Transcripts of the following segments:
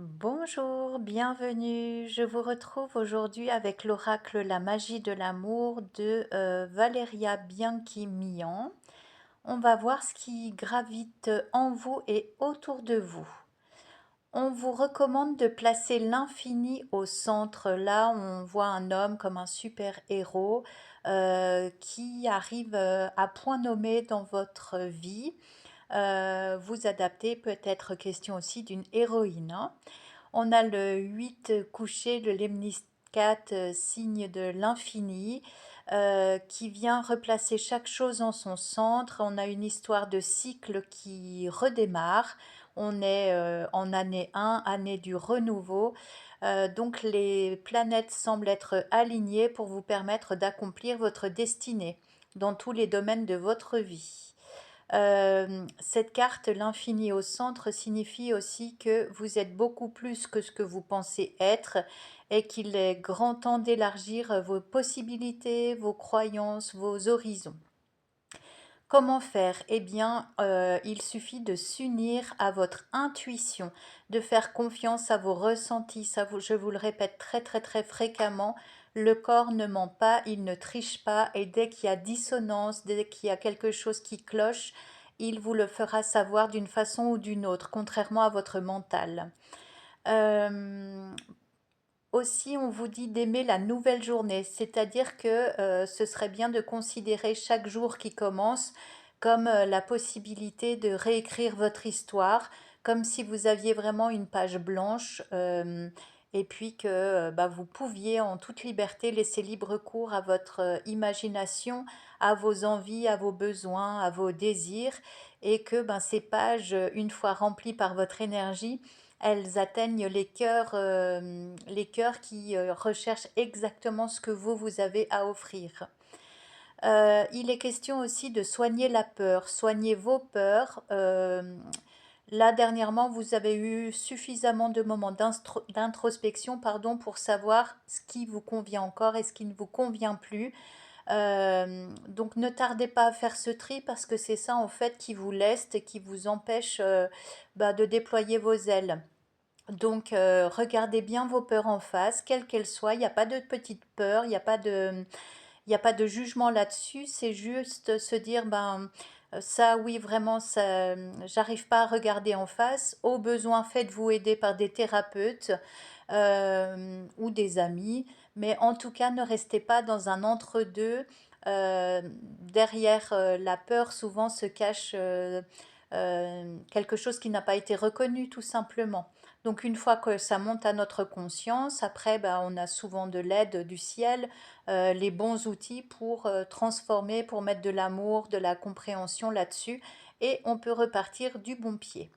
Bonjour, bienvenue. Je vous retrouve aujourd'hui avec l'oracle La magie de l'amour de Valeria Bianchi-Millan. On va voir ce qui gravite en vous et autour de vous. On vous recommande de placer l'infini au centre. Là, on voit un homme comme un super-héros qui arrive à point nommé dans votre vie. Vous adaptez, peut-être question aussi d'une héroïne, hein. On a le 8 couché, le lemniscat, signe de l'infini, qui vient replacer chaque chose en son centre. On a une histoire de cycle qui redémarre. On est en année 1, année du renouveau. Donc les planètes semblent être alignées pour vous permettre d'accomplir votre destinée dans tous les domaines de votre vie. Cette carte, l'infini au centre, signifie aussi que vous êtes beaucoup plus que ce que vous pensez être et qu'il est grand temps d'élargir vos possibilités, vos croyances, vos horizons. Comment faire? Eh bien, il suffit de s'unir à votre intuition, de faire confiance à vos ressentis. Ça, je vous le répète très très très fréquemment, le corps ne ment pas, il ne triche pas, et dès qu'il y a dissonance, dès qu'il y a quelque chose qui cloche, il vous le fera savoir d'une façon ou d'une autre, contrairement à votre mental. Euh, Aussi, on vous dit d'aimer la nouvelle journée, c'est-à-dire que ce serait bien de considérer chaque jour qui commence comme la possibilité de réécrire votre histoire, comme si vous aviez vraiment une page blanche, et puis que bah, vous pouviez en toute liberté laisser libre cours à votre imagination, à vos envies, à vos besoins, à vos désirs, et que ben, ces pages, une fois remplies par votre énergie, elles atteignent les cœurs qui recherchent exactement ce que vous avez à offrir. Il est question aussi de soigner la peur, soigner vos peurs. Là, dernièrement, vous avez eu suffisamment de moments d'introspection, pardon, pour savoir ce qui vous convient encore et ce qui ne vous convient plus. Donc ne tardez pas à faire ce tri parce que c'est ça en fait qui vous leste et qui vous empêche bah, de déployer vos ailes. Donc, regardez bien vos peurs en face, quelles qu'elles soient. Il n'y a pas de petites peurs, il y a pas de jugement là-dessus. C'est juste se dire, ben, ça, oui, vraiment, ça, j'arrive pas à regarder en face. Au besoin, faites-vous aider par des thérapeutes ou des amis. Mais en tout cas, ne restez pas dans un entre-deux. Derrière la peur, souvent se cache quelque chose qui n'a pas été reconnu, tout simplement. Donc une fois que ça monte à notre conscience, après, ben, on a souvent de l'aide du ciel, les bons outils pour transformer, pour mettre de l'amour, de la compréhension là-dessus, et on peut repartir du bon pied.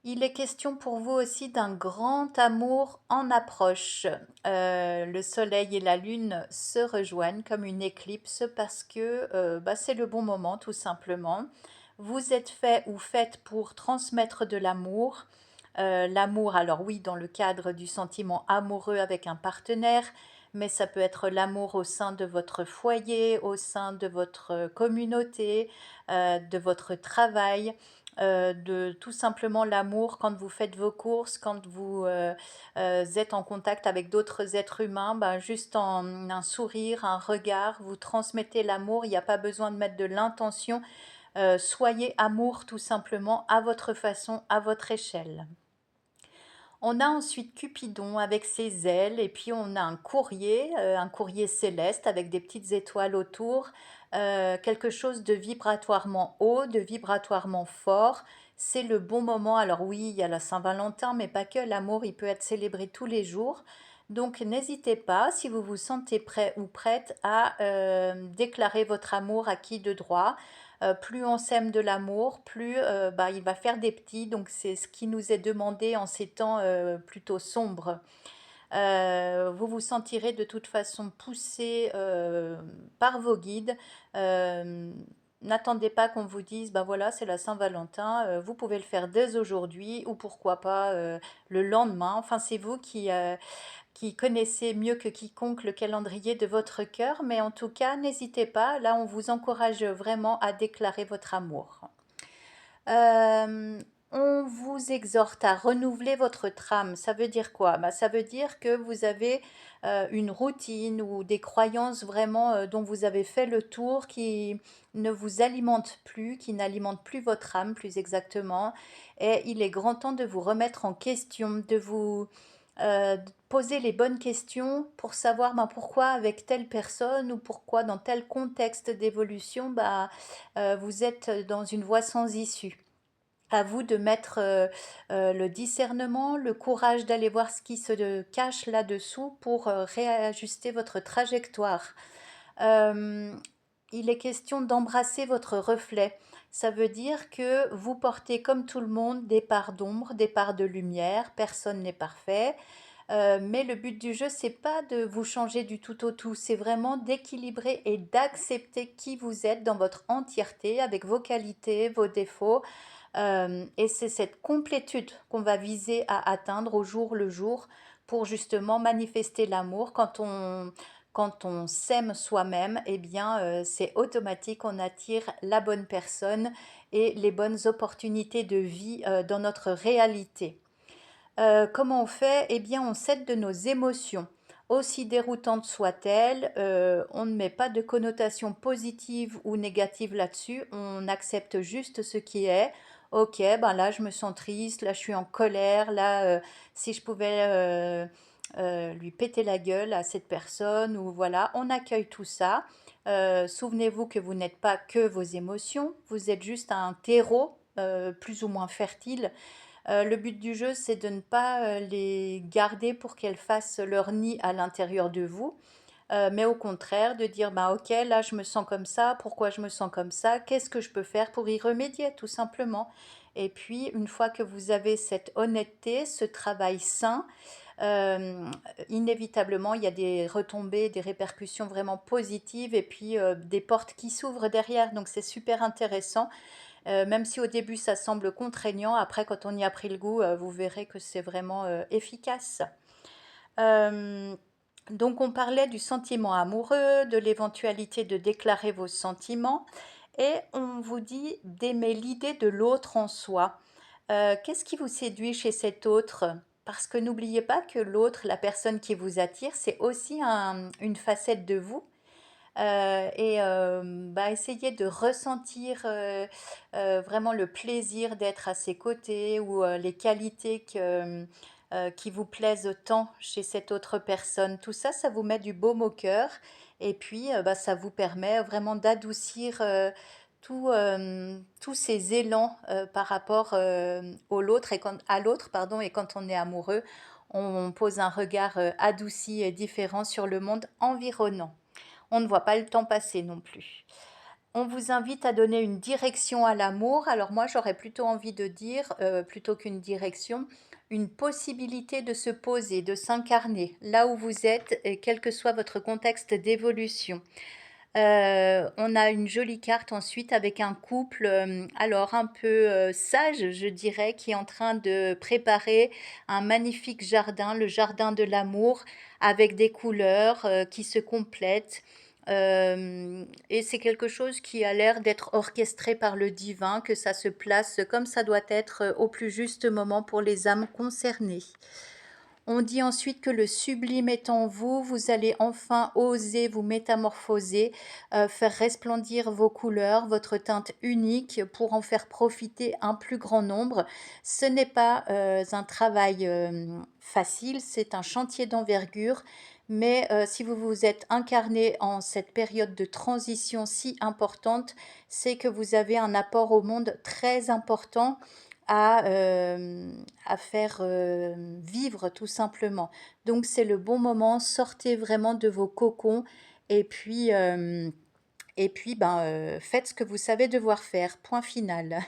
Il est question pour vous aussi d'un grand amour en approche. Le soleil et la lune se rejoignent comme une éclipse parce que bah, c'est le bon moment tout simplement. Vous êtes fait ou faite pour transmettre de l'amour. L'amour, alors oui, dans le cadre du sentiment amoureux avec un partenaire, mais ça peut être l'amour au sein de votre foyer, au sein de votre communauté, de votre travail, de tout simplement l'amour quand vous faites vos courses, quand vous êtes en contact avec d'autres êtres humains, ben, juste en un sourire, un regard, vous transmettez l'amour, il n'y a pas besoin de mettre de l'intention. Soyez amour tout simplement à votre façon, à votre échelle. On a ensuite Cupidon avec ses ailes et puis on a un courrier céleste avec des petites étoiles autour, quelque chose de vibratoirement haut, de vibratoirement fort. C'est le bon moment. Alors oui, il y a la Saint-Valentin, mais pas que. L'amour, il peut être célébré tous les jours. Donc n'hésitez pas, si vous vous sentez prêt ou prête, à déclarer votre amour à qui de droit. Plus on sème de l'amour, plus bah, il va faire des petits. Donc c'est ce qui nous est demandé en ces temps plutôt sombres. Vous vous sentirez de toute façon poussé par vos guides. Euh, N'attendez pas qu'on vous dise, ben voilà, c'est la Saint-Valentin, vous pouvez le faire dès aujourd'hui ou pourquoi pas le lendemain. Enfin, c'est vous qui connaissez mieux que quiconque le calendrier de votre cœur, mais en tout cas, n'hésitez pas, là on vous encourage vraiment à déclarer votre amour. Euh, on vous vous exhorte à renouveler votre trame. Ça veut dire quoi? Bah, ça veut dire que vous avez une routine ou des croyances vraiment dont vous avez fait le tour, qui ne vous alimentent plus, qui n'alimentent plus votre âme, plus exactement. Et il est grand temps de vous remettre en question, de vous poser les bonnes questions pour savoir ben, pourquoi avec telle personne ou pourquoi dans tel contexte d'évolution bah, vous êtes dans une voie sans issue. À vous de mettre le discernement, le courage d'aller voir ce qui se cache là-dessous pour réajuster votre trajectoire. Euh, il est question d'embrasser votre reflet. Ça veut dire que vous portez comme tout le monde des parts d'ombre, des parts de lumière. Personne n'est parfait. Mais le but du jeu, c'est pas de vous changer du tout au tout, c'est vraiment d'équilibrer et d'accepter qui vous êtes dans votre entièreté, avec vos qualités, vos défauts. Et c'est cette complétude qu'on va viser à atteindre au jour le jour pour justement manifester l'amour. Quand on s'aime soi-même, eh bien, c'est automatique, on attire la bonne personne et les bonnes opportunités de vie dans notre réalité. Comment on fait? Eh bien, on s'aide de nos émotions. Aussi déroutantes soient-elles, on ne met pas de connotation positive ou négative là-dessus, on accepte juste ce qui est. Ok, ben là je me sens triste, là je suis en colère, là si je pouvais lui péter la gueule à cette personne, ou voilà, on accueille tout ça. Souvenez-vous que vous n'êtes pas que vos émotions, vous êtes juste un terreau plus ou moins fertile. Le but du jeu, c'est de ne pas les garder pour qu'elles fassent leur nid à l'intérieur de vous, mais au contraire de dire, bah ok, là je me sens comme ça, pourquoi je me sens comme ça, qu'est-ce que je peux faire pour y remédier, tout simplement. Et puis, une fois que vous avez cette honnêteté, ce travail sain, euh, inévitablement, il y a des retombées, des répercussions vraiment positives et puis des portes qui s'ouvrent derrière. Donc, c'est super intéressant. Même si au début ça semble contraignant, après quand on y a pris le goût, vous verrez que c'est vraiment efficace. Euh, donc on parlait du sentiment amoureux, de l'éventualité de déclarer vos sentiments, et on vous dit d'aimer l'idée de l'autre en soi. Qu'est-ce qui vous séduit chez cet autre? Parce que n'oubliez pas que l'autre, la personne qui vous attire, c'est aussi une facette de vous. Bah, essayez de ressentir vraiment le plaisir d'être à ses côtés, ou les qualités qui vous plaisent tant chez cette autre personne. Tout ça, ça vous met du baume au cœur, et puis bah, ça vous permet vraiment d'adoucir tous ces élans par rapport à l'autre, pardon, et quand on est amoureux, on pose un regard adouci et différent sur le monde environnant. On ne voit pas le temps passer non plus. On vous invite à donner une direction à l'amour. Alors moi, j'aurais plutôt envie de dire, plutôt qu'une direction, une possibilité de se poser, de s'incarner là où vous êtes, et quel que soit votre contexte d'évolution. On a une jolie carte ensuite avec un couple, alors un peu sage, je dirais, qui est en train de préparer un magnifique jardin, le jardin de l'amour, avec des couleurs qui se complètent. Et c'est quelque chose qui a l'air d'être orchestré par le divin, que ça se place comme ça doit être au plus juste moment pour les âmes concernées. On dit ensuite que le sublime est en vous, vous allez enfin oser vous métamorphoser, faire resplendir vos couleurs, votre teinte unique pour en faire profiter un plus grand nombre. Ce n'est pas un travail facile, c'est un chantier d'envergure, mais si vous vous êtes incarné en cette période de transition si importante, c'est que vous avez un apport au monde très important à, euh, à faire vivre tout simplement. Donc c'est le bon moment, sortez vraiment de vos cocons, et puis, ben, faites ce que vous savez devoir faire, point final.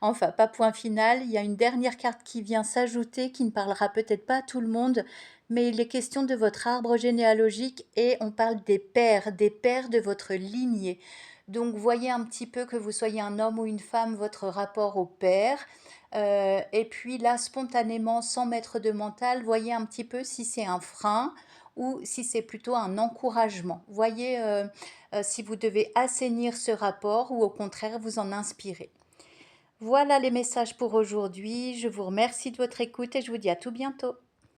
Enfin, pas point final, il y a une dernière carte qui vient s'ajouter, qui ne parlera peut-être pas à tout le monde, mais il est question de votre arbre généalogique et on parle des pères de votre lignée. Donc voyez un petit peu, que vous soyez un homme ou une femme, votre rapport au père. Et puis là, spontanément, sans mettre de mental, voyez un petit peu si c'est un frein ou si c'est plutôt un encouragement. Voyez si vous devez assainir ce rapport ou au contraire vous en inspirer. Voilà les messages pour aujourd'hui. Je vous remercie de votre écoute et je vous dis à tout bientôt.